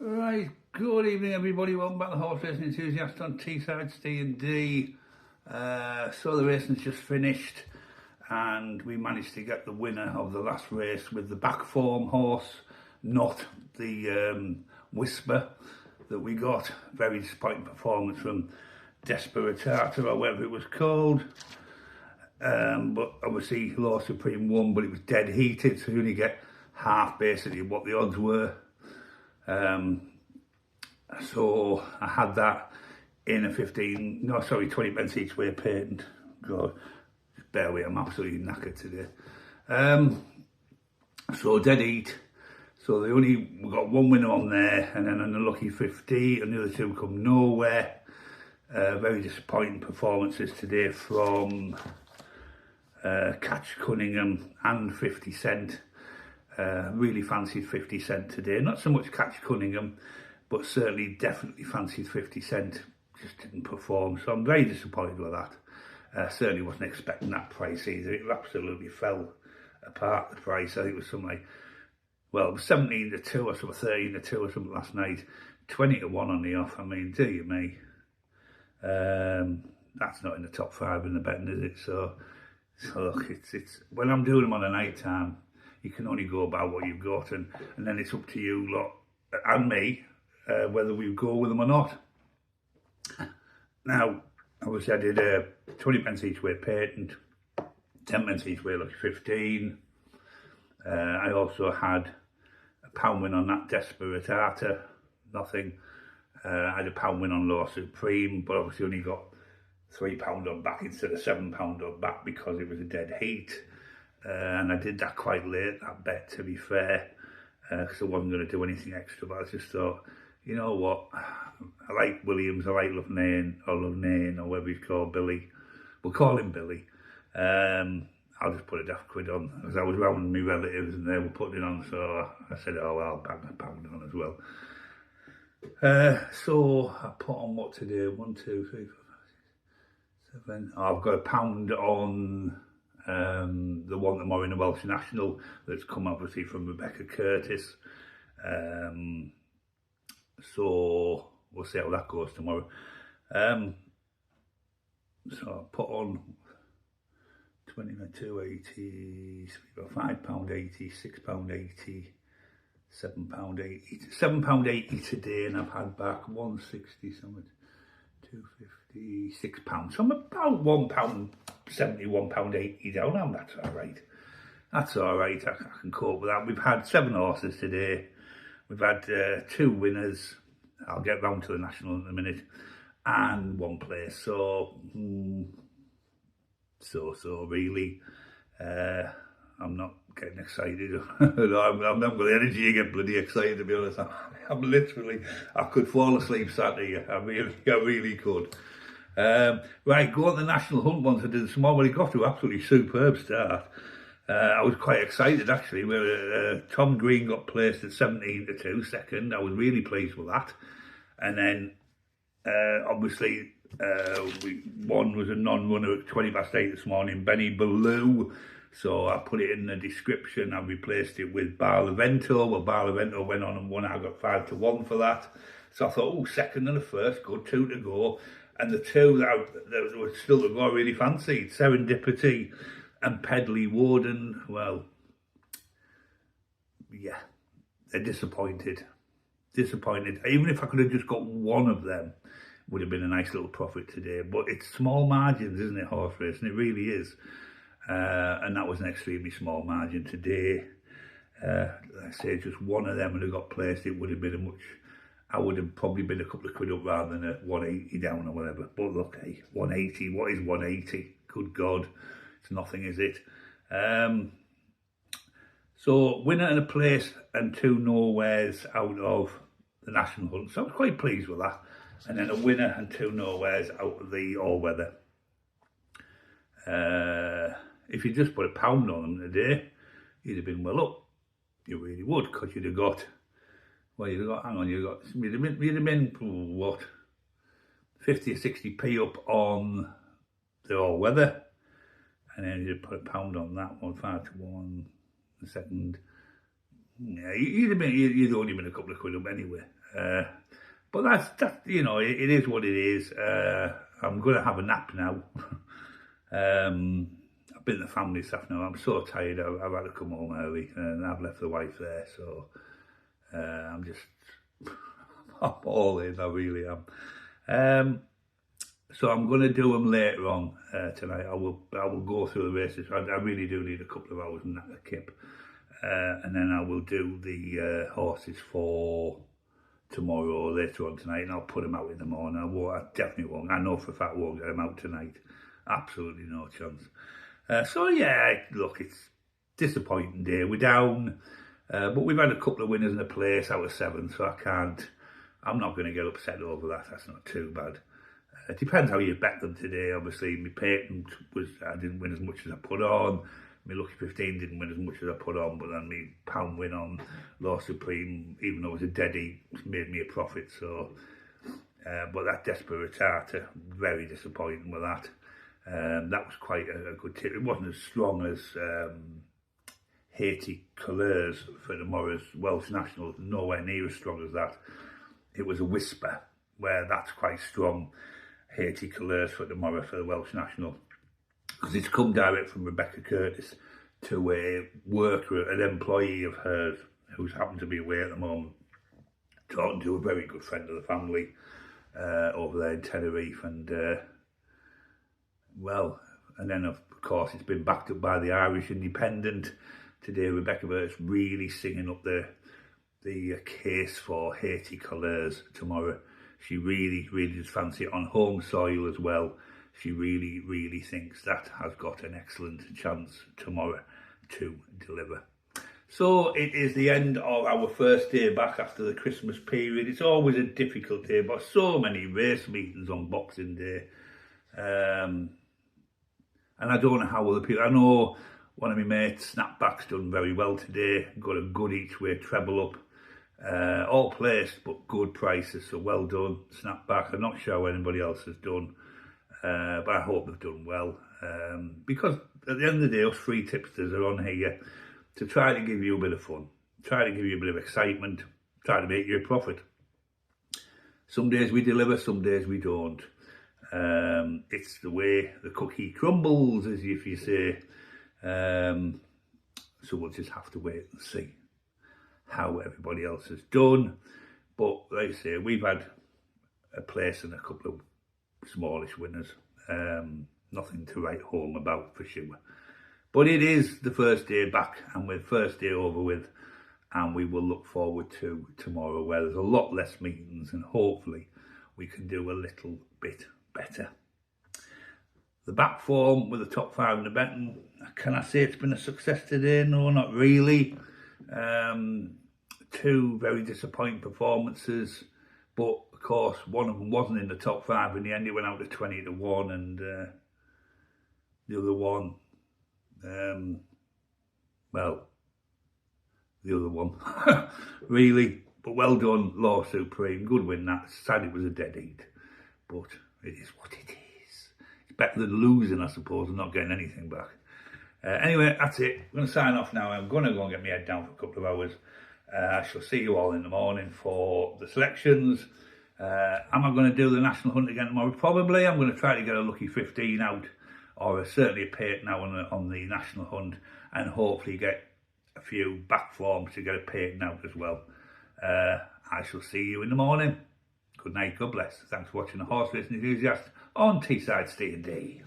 Right, good evening everybody, welcome back to the Horse Racing Enthusiast on Teesside, Ste&Dee. So the racing's just finished and we managed to get the winner of the last race with the back form horse, not the Whisper that we got. Very disappointing performance from Desperatata or whatever it was called. But obviously Law Supreme won, but it was dead heated, so you only get half basically what the odds were. So I had that in a 20 pence each way patent. God, bear with, I'm absolutely knackered today. So dead heat. So we got one winner on there, and then an unlucky 50, and the other two come nowhere. Very disappointing performances today from Catch Cunningham and 50 Cent. Really fancied 50 Cent today. Not so much Catch Cunningham, but certainly definitely fancied 50 Cent. Just didn't perform, so I'm very disappointed with that. Certainly wasn't expecting that price either. It absolutely fell apart, the price. I think it was something like, well, it was 17 to 2 or something, 13 to 2 or something last night. 20 to 1 on the off. I mean, do you me? That's not in the top 5 in the betting, is it? So look, it's when I'm doing them on a night time, you can only go about what you've got, and then it's up to you lot and me whether we go with them or not. Now, obviously I did a 20 pence each way patent, 10 pence each way lucky 15. I also had a pound win on that Desperatata, nothing. I had a pound win on Law Supreme, but obviously only got £3 on back instead of £7 on back because it was a dead heat. And I did that quite late, that bet, to be fair, because I wasn't going to do anything extra, but I just thought, you know what, I like Williams, I like Loughnane, or whatever he's called, Billy. We'll call him Billy. I'll just put a daft quid on, because I was round with my relatives and they were putting it on, so I said, oh, I'll bang a pound on as well. So I put on what today, 1, 2, 3, 4, 5, 6, 7. I've got a pound on the one tomorrow in the Welsh National that's come obviously from Rebecca Curtis. So we'll see how that goes tomorrow. So I put on 20, 280, £5.80, £6.80, £7.80, £7.80 today, and I've had back 160 something, 250, £6. So I'm about £1.70, £1.80 down, and that's all right. That's all right, I can cope with that. We've had 7 horses today. We've had 2 winners. I'll get round to the National in a minute, and 1 place. So really, I'm not getting excited. I've not got the energy to get bloody excited, to be honest. I'm literally, I could fall asleep sat here. I really could. Right, go on the National Hunt ones I did this morning. Well, he got to an absolutely superb start. I was quite excited actually, where Tom Green got placed at 17 to 2, second. I was really pleased with that. And then obviously one was a non-runner at 20 past 8 this morning, Benny Ballou. So I put it in the description. I replaced it with Barlavento. Well, Barlavento went on and won. I got 5 to 1 for that. So I thought, oh, second and a first, good, 2 to go. And the 2 that were still to go, I really fancied, Serendipity and Pedley Warden. Well, yeah, they're disappointed. Even if I could have just got one of them, would have been a nice little profit today. But it's small margins, isn't it, horse racing? It really is. And that was an extremely small margin today. Like I say, just one of them would have got placed. It would have been I would have probably been a couple of quid up rather than a 180 down or whatever. But look, hey, 180, what is 180? Good God, it's nothing, is it? So winner and a place and 2 nowheres out of the National Hunt. So I was quite pleased with that. And then a winner and 2 nowheres out of the all-weather. If you just put a pound on them today, you'd have been well up. You really would, because you'd have got, well, you'd have got, you'd have been, what, 50 or 60p up on the all-weather. And then you'd put a pound on that one, 5 to 1, the second. Yeah, you'd only been a couple of quid up anyway. But that's you know, it is what it is. I'm going to have a nap now. I've been at the family stuff now. I'm so tired. I've had to come home early, and I've left the wife there. So I'm just, I'm all in. I really am. So I'm going to do them later on tonight. I will go through the races. I really do need a couple of hours in that kip, and then I will do the horses for tomorrow or later on tonight, and I'll put them out in the morning. I definitely won't. I know for a fact I won't get them out tonight. Absolutely no chance. So yeah, look, it's disappointing day. We're down, but we've had a couple of winners in a place out of 7, so I'm not going to get upset over that. That's not too bad. It depends how you bet them today. Obviously, my patent I didn't win as much as I put on. My Lucky 15 didn't win as much as I put on, but then my pound win on Law Supreme, even though it was a deadie, made me a profit. So, but that Desperata, very disappointing with that. That was quite a good tip. It wasn't as strong as Haiti Couleurs for tomorrow's Welsh National, nowhere near as strong as that. It was a whisper, where that's quite strong. Haiti Couleurs for tomorrow for the Welsh National, because it's come direct from Rebecca Curtis to a worker, an employee of hers, who's happened to be away at the moment, talking to a very good friend of the family over there in Tenerife, and well, and then of course it's been backed up by the Irish Independent today. Rebecca Burt's really singing up the case for Haiti Couleurs tomorrow. She really does fancy it on home soil as well. She really thinks that has got an excellent chance tomorrow to deliver. So it is the end of our first day back after the Christmas period. It's always a difficult day, but so many race meetings on Boxing Day. And I don't know how other people, I know one of my mates, Snapback's done very well today, got a good each way treble up. All placed, but good prices, so well done, Snapback. I'm not sure how anybody else has done, but I hope they've done well, because at the end of the day, us free tipsters are on here to try to give you a bit of fun, try to give you a bit of excitement, try to make you a profit. Some days we deliver, some days we don't. It's the way the cookie crumbles, as if you say. So we'll just have to wait and see how everybody else has done. But like I say, we've had a place and a couple of smallish winners. Nothing to write home about for sure. But it is the first day back, and with first day over with, and we will look forward to tomorrow, where there's a lot less meetings, and hopefully we can do a little bit better. The back form with the top 5 in the betting, can I say it's been a success today? No, not really. 2 very disappointing performances, but of course one of them wasn't in the top 5 in the end. It went out to 20 to 1, and the other one, really, but well done, Law Supreme, good win. That sad it was a dead heat, but it is what it is. It's better than losing, I suppose, and not getting anything back. Anyway, that's it. I'm going to sign off now. I'm going to go and get my head down for a couple of hours. I shall see you all in the morning for the selections. Am I going to do the National Hunt again tomorrow? Probably. I'm going to try to get a Lucky 15 out, or certainly a pate now on the National Hunt, and hopefully get a few back forms to get a pate out as well. I shall see you in the morning. Good night, God bless. Thanks for watching The Horse Racing Enthusiast on Teesside Ste&Dee.